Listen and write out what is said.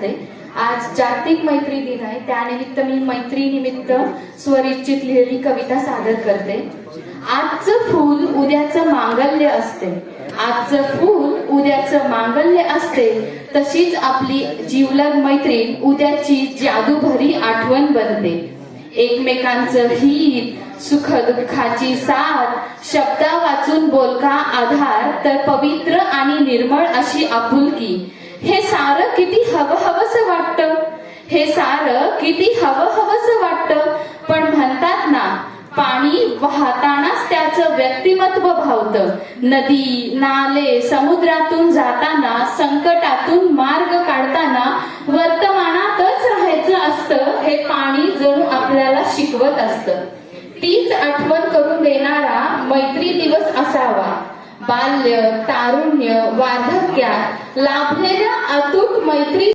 करते। आज जागतिक मैत्री दिन आहे, त्यानिमित्त मी मैत्री निमित्त स्वरिचित लिहिलेली कविता सादर करते। आजचं फूल उद्याचं मांगल्य असते, आजचं फूल उद्याचं मांगल्य असते, तशीच आपली जीवलग मैत्रीण उद्याची जादूभरी आठवण बनते। एकमेकांचं हित, सुख दुःखाची साथ, शब्दा वाचून बोलका आधार, तर पवित्र आणि निर्मळ अशी आपुलकी। हे सारं किती हवहवस वाटतं, हे सारं किती हवहवस वाटतं, पण म्हणतात ना, पाणी वाहतानाच त्याचं व्यक्तिमत्व भावतं। नदी नाले समुद्रातून जाताना, संकटातून मार्ग काढताना वर्तमानातच राहायचं असतं, हे पाणी जणू आपल्याला शिकवत असतं। तीच आठवण करून देणारा मैत्री दिवस असावा। बाल्य, तारुण्य, वार्धक्यात लाभलेल्या अतूट मैत्री